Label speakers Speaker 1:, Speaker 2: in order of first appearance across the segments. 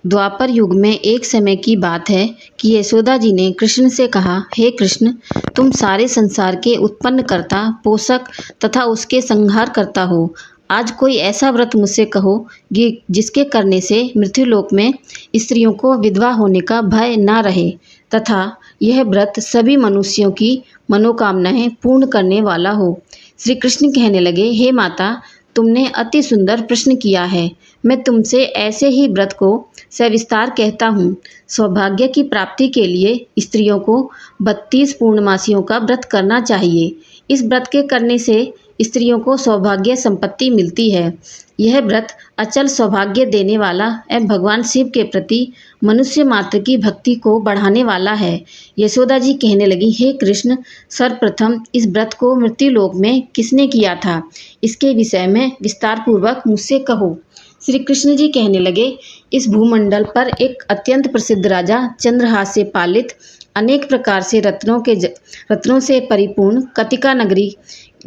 Speaker 1: द्वापर युग में एक समय की बात है कि यशोदा जी ने कृष्ण से कहा, हे कृष्ण, तुम सारे संसार के उत्पन्न करता, पोषक तथा उसके संहार करता हो। आज कोई ऐसा व्रत मुझसे कहो जिसके करने से मृत्युलोक में स्त्रियों को विधवा होने का भय ना रहे तथा यह व्रत सभी मनुष्यों की मनोकामनाएं पूर्ण करने वाला हो। श्री कृष्ण कहने लगे, हे माता, तुमने अति सुंदर प्रश्न किया है। मैं तुमसे ऐसे ही व्रत को सविस्तार कहता हूँ। सौभाग्य की प्राप्ति के लिए स्त्रियों को 32 पूर्णमासियों का व्रत करना चाहिए। इस व्रत के करने से स्त्रियों को सौभाग्य संपत्ति मिलती है। यह व्रत अचल सौभाग्य देने वाला एवं भगवान शिव के प्रति मनुष्य मात्र की भक्ति को बढ़ाने वाला है। यशोदा जी कहने लगी, हे कृष्ण, सर्वप्रथम इस व्रत को मृत्युलोक में किसने किया था? इसके विषय में विस्तार पूर्वक मुझसे कहो। श्री कृष्ण जी कहने लगे, इस भूमंडल पर एक अत्यंत प्रसिद्ध राजा चंद्रहास से पालित अनेक प्रकार से रत्नों से परिपूर्ण कतिका नगरी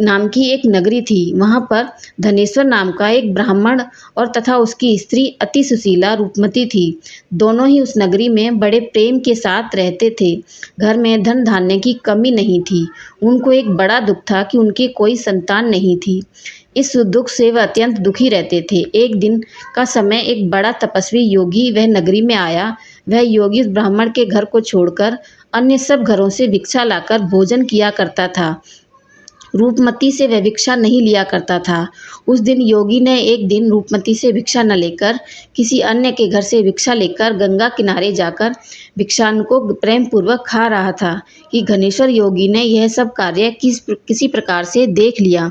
Speaker 1: नाम की एक नगरी थी। वहाँ पर धनेश्वर नाम का एक ब्राह्मण और तथा उसकी स्त्री अति सुशीला रूपमती थी। दोनों ही उस नगरी में बड़े प्रेम के साथ रहते थे। घर में धन धान्य की कमी नहीं थी। उनको एक बड़ा दुख था कि उनकी कोई संतान नहीं थी। इस दुख से वह अत्यंत दुखी रहते थे। एक दिन का समय एक बड़ा तपस्वी योगी वह नगरी में आया। वह योगी उस ब्राह्मण के घर को छोड़कर अन्य सब घरों से भिक्षा लाकर भोजन किया करता था। रूपमती से वह भिक्षा नहीं लिया करता था। उस दिन योगी ने एक दिन रूपमती से भिक्षा न लेकर किसी अन्य के घर से भिक्षा लेकर गंगा किनारे जाकर भिक्षान्न को प्रेम पूर्वक खा रहा था कि घनेश्वर योगी ने यह सब कार्य किसी प्रकार से देख लिया।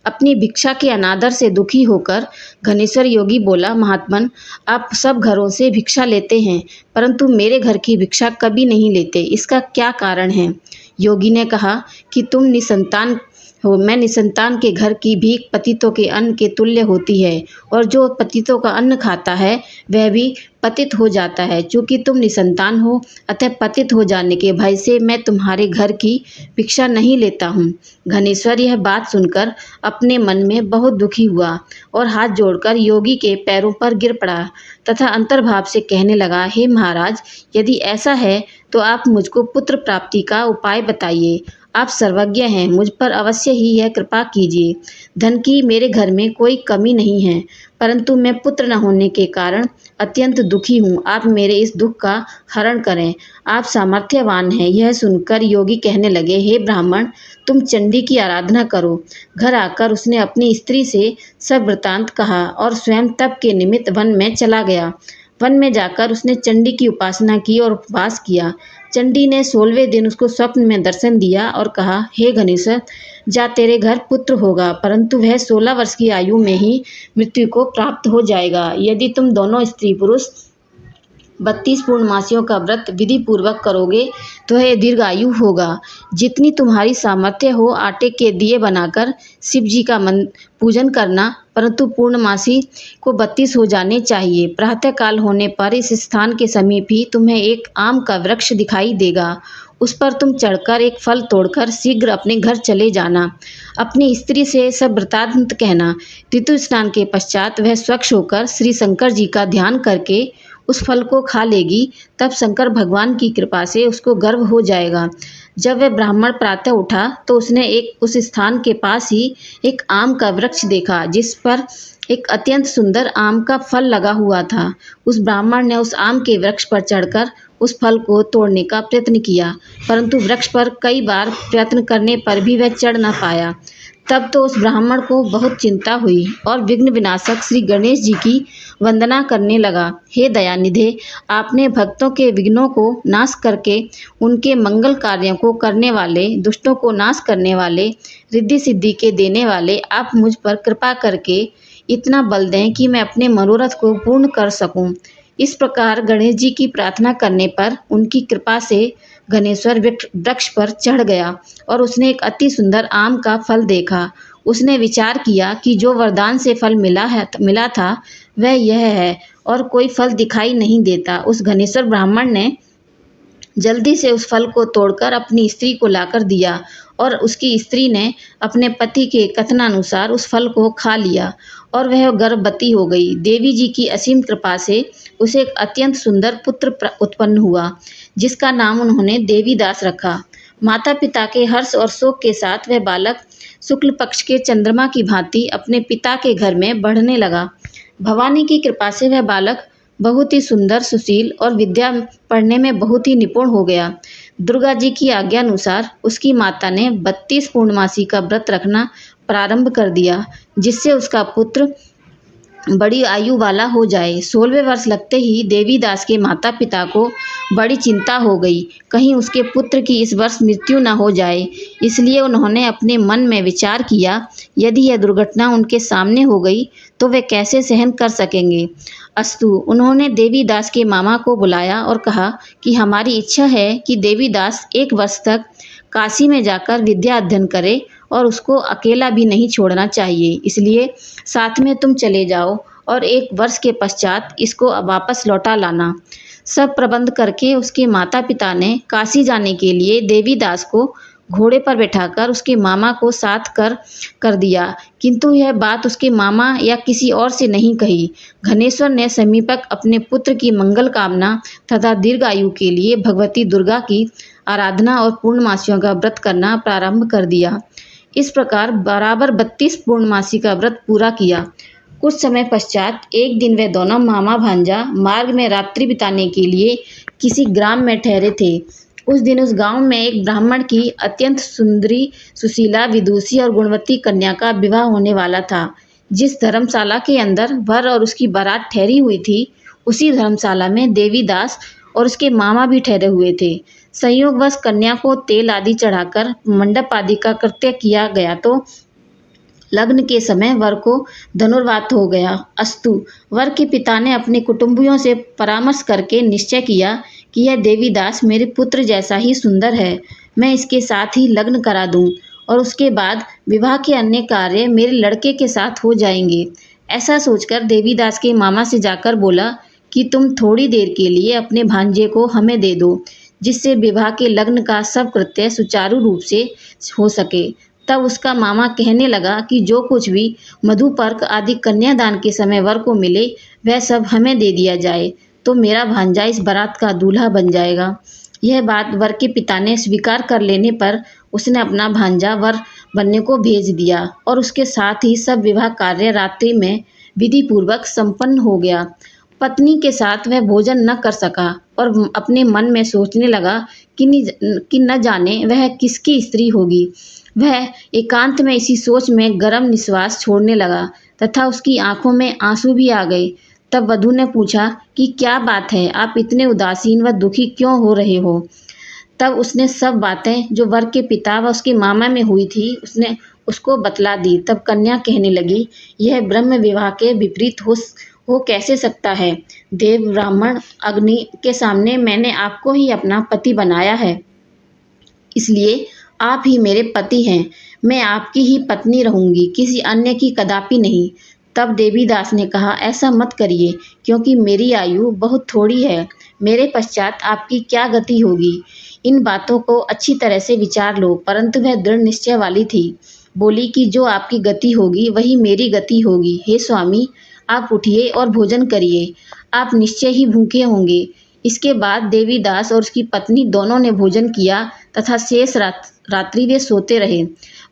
Speaker 1: अपनी भिक्षा के अनादर से दुखी होकर घनेश्वर योगी बोला, महात्मन, आप सब घरों से भिक्षा लेते हैं परंतु मेरे घर की भिक्षा कभी नहीं लेते, इसका क्या कारण है? योगी ने कहा कि तुम निसंतान हो। मैं निसंतान के घर की भीख पतितों के अन्न के तुल्य होती है और जो पतितों का अन्न खाता है वह भी पतित हो जाता है। चूँकि तुम निसंतान हो अतः पतित हो जाने के भय से मैं तुम्हारे घर की भिक्षा नहीं लेता हूँ। घनेश्वर यह बात सुनकर अपने मन में बहुत दुखी हुआ और हाथ जोड़कर योगी के पैरों पर गिर पड़ा तथा अंतर्भाव से कहने लगा, हे महाराज, यदि ऐसा है तो आप मुझको पुत्र प्राप्ति का उपाय बताइए। आप सर्वज्ञ हैं, मुझ पर अवश्य ही यह कृपा कीजिए। धन की मेरे घर में कोई कमी नहीं है परंतु मैं पुत्र न होने के कारण अत्यंत दुखी हूँ। आप मेरे इस दुख का हरण करें। आप सामर्थ्यवान हैं। यह सुनकर योगी कहने लगे, हे ब्राह्मण, तुम चंडी की आराधना करो। घर आकर उसने अपनी स्त्री से सब वृतांत कहा और स्वयं तप के निमित्त वन में चला गया। वन में जाकर उसने चंडी की उपासना की और उपवास किया। चंडी ने 16वें दिन उसको स्वप्न में दर्शन दिया और कहा, हे घनेश्वर, जा, तेरे घर पुत्र होगा परंतु वह 16 वर्ष की आयु में ही मृत्यु को प्राप्त हो जाएगा। यदि तुम दोनों स्त्री पुरुष 32 पूर्णमासियों का व्रत विधि पूर्वक करोगे तो यह दीर्घायु होगा। जितनी तुम्हारी सामर्थ्य हो आटे के दिए बनाकर शिव जी का पूजन करना, परंतु पूर्णमासी को 32 हो जाने चाहिए। प्रातःकाल होने पर इस स्थान के समीप ही तुम्हें एक आम का वृक्ष दिखाई देगा। उस पर तुम चढ़कर एक फल तोड़कर शीघ्र अपने घर चले जाना। अपनी स्त्री से सब वृत्तांत कहना। ऋतु स्नान के पश्चात वह स्वच्छ होकर श्री शंकर जी का ध्यान करके उस फल को खा लेगी। तब शंकर भगवान की कृपा से उसको गर्भ हो जाएगा। जब वह ब्राह्मण प्रातः उठा तो उसने उस स्थान के पास ही एक आम का वृक्ष देखा जिस पर एक अत्यंत सुंदर आम का फल लगा हुआ था। उस ब्राह्मण ने उस आम के वृक्ष पर चढ़कर उस फल को तोड़ने का प्रयत्न किया परंतु वृक्ष पर कई बार प्रयत्न करने पर भी वह चढ़ न पाया। तब तो उस ब्राह्मण को बहुत चिंता हुई और विघ्न विनाशक श्री गणेश जी की वंदना करने लगा। हे दयानिधे, आपने भक्तों के विघ्नों को नाश करके उनके मंगल कार्यों को करने वाले, दुष्टों को नाश करने वाले, रिद्धि सिद्धि के देने वाले, आप मुझ पर कृपा करके इतना बल दें कि मैं अपने मनोरथ को पूर्ण कर सकूं। इस प्रकार गणेश जी की प्रार्थना करने पर उनकी कृपा से घनेश्वर वृक्ष पर चढ़ गया और उसने एक अति सुंदर आम का फल देखा। उसने विचार किया कि जो वरदान से फल मिला था वह यह है और कोई फल दिखाई नहीं देता। उस घनेश्वर ब्राह्मण ने जल्दी से उस फल को तोड़कर अपनी स्त्री को लाकर दिया और उसकी स्त्री ने अपने पति के कथनानुसार उस फल को खा लिया और वह गर्भवती हो गई। देवी जी की असीम कृपा से उसे एक अत्यंत सुंदर पुत्र उत्पन्न हुआ, जिसका नाम उन्होंने देवीदास रखा। माता पिता के हर्ष और शोक के साथ वह बालक शुक्ल पक्ष के चंद्रमा की भांति अपने पिता के घर में बढ़ने लगा। भवानी की कृपा से वह बालक बहुत ही सुंदर, सुशील और विद्या पढ़ने में बहुत ही निपुण हो गया। दुर्गा जी की आज्ञा अनुसार उसकी माता ने 32 पूर्णमासी का व्रत रखना प्रारंभ कर दिया, जिससे उसका पुत्र बड़ी आयु वाला हो जाए। 16वें वर्ष लगते ही देवीदास के माता पिता को बड़ी चिंता हो गई, कहीं उसके पुत्र की इस वर्ष मृत्यु न हो जाए। इसलिए उन्होंने अपने मन में विचार किया, यदि यह दुर्घटना उनके सामने हो गई तो वे कैसे सहन कर सकेंगे। अस्तु, उन्होंने देवीदास के मामा को बुलाया और कहा कि हमारी इच्छा है कि देवीदास 1 वर्ष तक काशी में जाकर विद्या अध्ययन करे और उसको अकेला भी नहीं छोड़ना चाहिए। इसलिए साथ में तुम चले जाओ और 1 वर्ष के पश्चात इसको वापस लौटा लाना। सब प्रबंध करके उसके माता पिता ने काशी जाने के लिए देवीदास को घोड़े पर बैठाकर उसके मामा को साथ कर दिया, किंतु यह बात उसके मामा या किसी और से नहीं कही। घनेश्वर ने समीपक अपने पुत्र की मंगल कामना तथा दीर्घायु के लिए भगवती दुर्गा की आराधना और पूर्णमासियों का व्रत करना प्रारंभ कर दिया। इस प्रकार बराबर 32 पूर्णमासी का व्रत पूरा किया। कुछ समय पश्चात एक दिन वे दोनों मामा भांजा मार्ग में रात्रि बिताने के लिए किसी ग्राम में ठहरे थे। उस दिन उस गांव में एक ब्राह्मण की अत्यंत सुंदरी, सुशीला, विदुषी और गुणवती कन्या का विवाह होने वाला था। जिस धर्मशाला के अंदर वर और उसकी बारात ठहरी हुई थी, उसी धर्मशाला में देवीदास और उसके मामा भी ठहरे हुए थे। संयोगवश कन्या को तेल आदि चढ़ाकर मंडप आदि का कृत्य किया गया तो लग्न के समय वर को धनुर्वात हो गया। अस्तु, वर के पिता ने अपने कुटुंबियों से परामर्श करके निश्चय किया कि यह देवीदास मेरे पुत्र जैसा ही सुंदर है, मैं इसके साथ ही लग्न करा दूं और उसके बाद विवाह के अन्य कार्य मेरे लड़के के साथ हो जाएंगे। ऐसा सोचकर देवीदास के मामा से जाकर बोला कि तुम थोड़ी देर के लिए अपने भांजे को हमें दे दो, जिससे विवाह के लग्न का सब कृत्य सुचारू रूप से हो सके। तब उसका मामा कहने लगा कि जो कुछ भी मधुपर्क आदि कन्यादान के समय वर को मिले वह सब हमें दे दिया जाए, तो मेरा भांजा इस बारात का दूल्हा बन जाएगा। यह बात वर के पिता ने स्वीकार कर लेने पर उसने अपना भांजा वर बनने को भेज दिया और उसके साथ ही सब विवाह कार्य रात्रि में विधि पूर्वक संपन्न हो गया। पत्नी के साथ वह भोजन न कर सका और अपने मन में सोचने लगा कि न जाने वह किसकी स्त्री होगी। वह एकांत में इसी सोच में गर्म निश्वास छोड़ने लगा तथा उसकी आंखों में आंसू भी आ गए। तब वधू ने पूछा कि क्या बात है, आप इतने उदासीन व दुखी क्यों हो रहे हो। तब उसने सब बातें जो वर के पिता व उसके मामा में हुई थी उसने उसको बतला दी। तब कन्या कहने लगी, यह ब्रह्म विवाह के विपरीत हो कैसे सकता है। देव, ब्राह्मण, अग्नि के सामने मैंने आपको ही अपना पति बनाया है, इसलिए आप ही मेरे पति हैं। मैं आपकी ही पत्नी रहूंगी, किसी अन्य की कदापि नहीं। तब देवीदास ने कहा, ऐसा मत करिए, क्योंकि मेरी आयु बहुत थोड़ी है। मेरे पश्चात आपकी क्या गति होगी। इन बातों को अच्छी तरह से विचार लो। परंतु वह दृढ़ निश्चय वाली थी। बोली कि जो आपकी गति होगी वही मेरी गति होगी। हे स्वामी, आप उठिए और भोजन करिए, आप निश्चय ही भूखे होंगे। इसके बाद देवीदास और उसकी पत्नी दोनों ने भोजन किया तथा शेष रात्रि वे सोते रहे।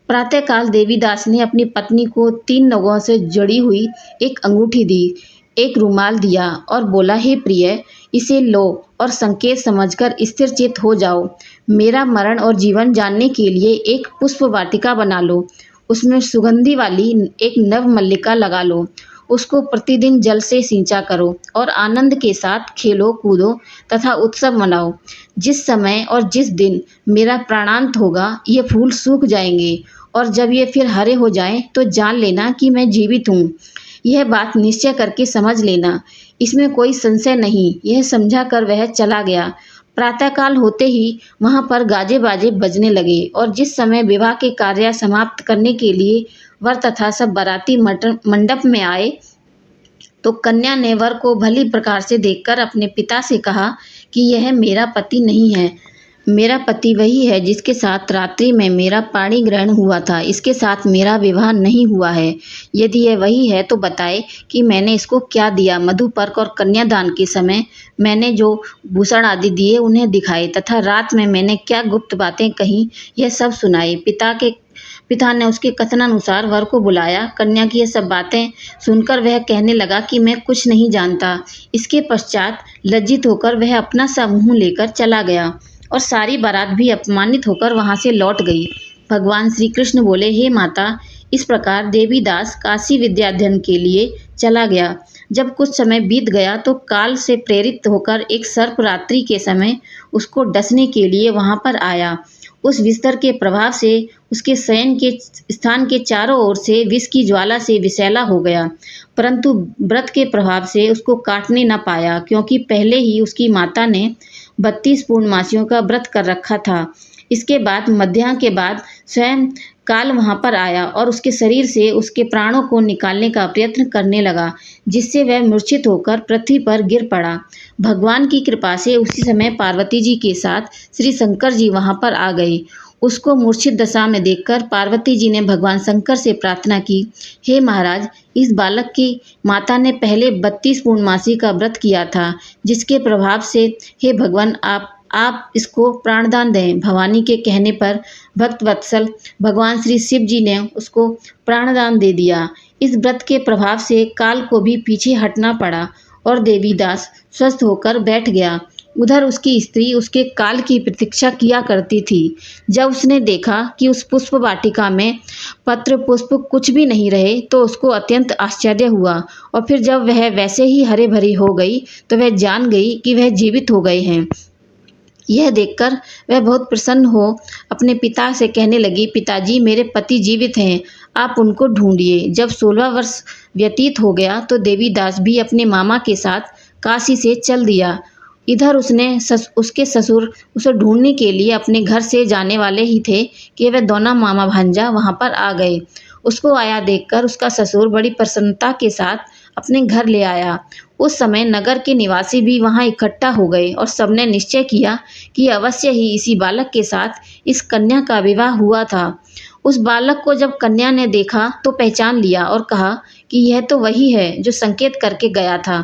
Speaker 1: प्रातःकाल देवीदास ने अपनी पत्नी को 3 नगों से जड़ी हुई एक अंगूठी दी, एक रुमाल दिया और बोला, हे प्रिय, इसे लो और संकेत समझकर स्थिर चित्त हो जाओ। मेरा मरण और जीवन जानने के लिए एक पुष्प वाटिका बना लो, उसमें सुगंधि वाली एक नव मल्लिका लगा लो, उसको प्रतिदिन जल से सिंचा करो और आनंद के साथ खेलो कूदो तथा उत्सव मनाओ। जिस समय और जिस दिन मेरा प्राणांत होगा ये फूल सूख जाएंगे और जब ये फिर हरे हो जाएं तो जान लेना कि मैं जीवित हूँ। यह बात निश्चय करके समझ लेना, इसमें कोई संशय नहीं। यह समझा कर वह चला गया। प्रातःकाल होते ही वहाँ पर गाजे बाजे बजने लगे और जिस समय विवाह के कार्य समाप्त करने के लिए वर तथा सब बाराती मंडप में आए तो कन्या ने वर को भली प्रकार से देखकर अपने पिता से कहा कि यह मेरा पति नहीं है, मेरा पति वही है जिसके साथ रात्रि में मेरा पाणी ग्रहण हुआ था। इसके साथ मेरा विवाह नहीं हुआ है। यदि यह वही है तो बताए कि मैंने इसको क्या दिया। मधुपर्क और कन्यादान के समय मैंने जो भूषण आदि दिए उन्हें दिखाए तथा रात में मैंने क्या गुप्त बातें कही यह सब सुनाई। पिता ने उसके कथनानुसार वर को बुलाया। कन्या की यह सब बातें सुनकर वह कहने लगा कि मैं कुछ नहीं जानता। इसके पश्चात लज्जित होकर वह अपना सा मुँह लेकर चला गया और सारी बारात भी अपमानित होकर वहां से लौट गई। भगवान श्री कृष्ण बोले, हे माता, इस प्रकार देवीदास काशी विद्याध्ययन के लिए चला गया। जब कुछ समय बीत गया तो काल से प्रेरित होकर एक सर्प रात्रि के समय उसको डसने के लिए वहां पर आया। उस विस्तर के प्रभाव से उसके शयन के स्थान के चारों ओर से विष की ज्वाला से विषैला हो गया, परंतु व्रत के प्रभाव से उसको काटने न पाया, क्योंकि पहले ही उसकी माता ने 32 पूर्णमासियों का व्रत कर रखा था। इसके बाद मध्याह्न के बाद स्वयं काल वहां पर आया और उसके शरीर से उसके प्राणों को निकालने का प्रयत्न करने लगा, जिससे वह मूर्छित होकर पृथ्वी पर गिर पड़ा। भगवान की कृपा से उसी समय पार्वती जी के साथ श्री शंकर जी वहां पर आ गए। उसको मूर्छित दशा में देखकर पार्वती जी ने भगवान शंकर से प्रार्थना की, हे महाराज, इस बालक की माता ने पहले 32 पूर्णमासी का व्रत किया था, जिसके प्रभाव से हे भगवान आप इसको प्राणदान दें। भवानी के कहने पर भक्त वत्सल भगवान श्री शिव जी ने उसको प्राणदान दे दिया। इस व्रत के प्रभाव से काल को भी पीछे हटना पड़ा और देवीदास स्वस्थ होकर बैठ गया। उधर उसकी स्त्री उसके काल की प्रतीक्षा किया करती थी। जब उसने देखा कि उस पुष्प वाटिका में पत्र पुष्प कुछ भी नहीं रहे तो उसको अत्यंत आश्चर्य हुआ, और फिर जब वह वैसे ही हरे भरी हो गई तो वह जान गई कि वह जीवित हो गए हैं। यह देखकर वह बहुत प्रसन्न हो अपने पिता से कहने लगी, पिताजी, मेरे पति जीवित हैं, आप उनको ढूंढिए। जब 16 वर्ष व्यतीत हो गया तो देवीदास भी अपने मामा के साथ काशी से चल दिया। इधर उसके ससुर उसे ढूंढने के लिए अपने घर से जाने वाले ही थे कि वह दोनों मामा भांजा वहां पर आ गए। उसको आया देखकर उसका ससुर बड़ी प्रसन्नता के साथ अपने घर ले आया। उस समय नगर के निवासी भी वहां इकट्ठा हो गए और सबने निश्चय किया कि अवश्य ही इसी बालक के साथ इस कन्या का विवाह हुआ था। उस बालक को जब कन्या ने देखा तो पहचान लिया और कहा कि यह तो वही है जो संकेत करके गया था।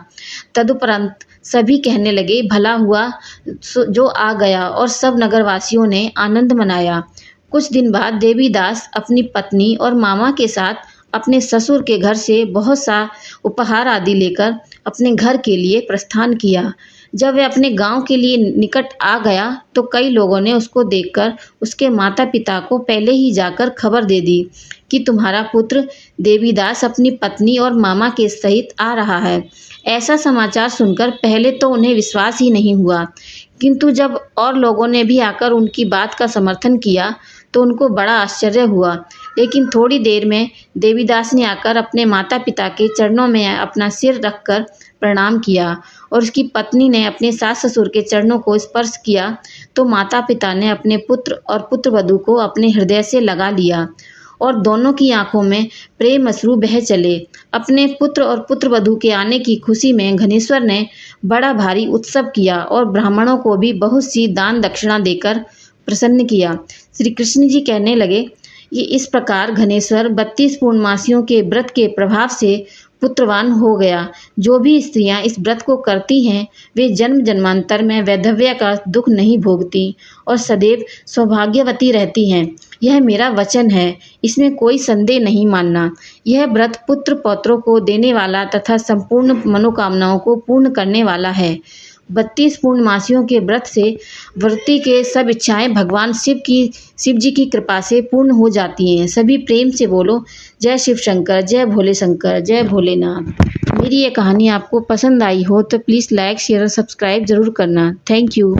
Speaker 1: तदुपरांत सभी कहने लगे, भला हुआ जो आ गया, और सब नगरवासियों ने आनंद मनाया। कुछ दिन बाद देवीदास अपनी पत्नी और मामा के साथ अपने ससुर के घर से बहुत सा उपहार आदि लेकर अपने घर के लिए प्रस्थान किया। जब वह अपने गांव के लिए निकट आ गया तो कई लोगों ने उसको देखकर उसके माता पिता को पहले ही जाकर खबर दे दी कि तुम्हारा पुत्र देवीदास अपनी पत्नी और मामा के सहित आ रहा है। ऐसा समाचार सुनकर पहले तो उन्हें विश्वास ही नहीं हुआ, किंतु जब और लोगों ने भी आकर उनकी बात का समर्थन किया तो उनको बड़ा आश्चर्य हुआ। लेकिन थोड़ी देर में देवीदास ने आकर अपने माता पिता के चरणों में अपना सिर रखकर प्रणाम किया और उसकी पत्नी ने अपने सास ससुर के चरणों को स्पर्श किया तो माता पिता ने अपने पुत्र और पुत्रवधू को अपने हृदय से लगा लिया और दोनों की आंखों में प्रेम अश्रु बह चले। अपने पुत्र और पुत्रवधू के आने की खुशी में घनेश्वर ने बड़ा भारी उत्सव किया और ब्राह्मणों को भी बहुत सी दान दक्षिणा देकर प्रसन्न किया। श्री कृष्ण जी कहने लगे, ये इस प्रकार घनेश्वर 32 पूर्णमासियों के व्रत के प्रभाव से पुत्रवान हो गया। जो भी स्त्रियां इस व्रत को करती हैं वे जन्म जन्मांतर में वैधव्य का दुख नहीं भोगती और सदैव सौभाग्यवती रहती हैं। यह मेरा वचन है, इसमें कोई संदेह नहीं मानना। यह व्रत पुत्र पौत्रों को देने वाला तथा संपूर्ण मनोकामनाओं को पूर्ण करने वाला है। 32 पूर्णमासियों के व्रत से व्रती के सब इच्छाएं भगवान शिव जी की कृपा से पूर्ण हो जाती हैं। सभी प्रेम से बोलो, जय शिव शंकर, जय भोले शंकर, जय भोलेनाथ। मेरी ये कहानी आपको पसंद आई हो तो प्लीज़ लाइक शेयर और सब्सक्राइब ज़रूर करना। Thank you.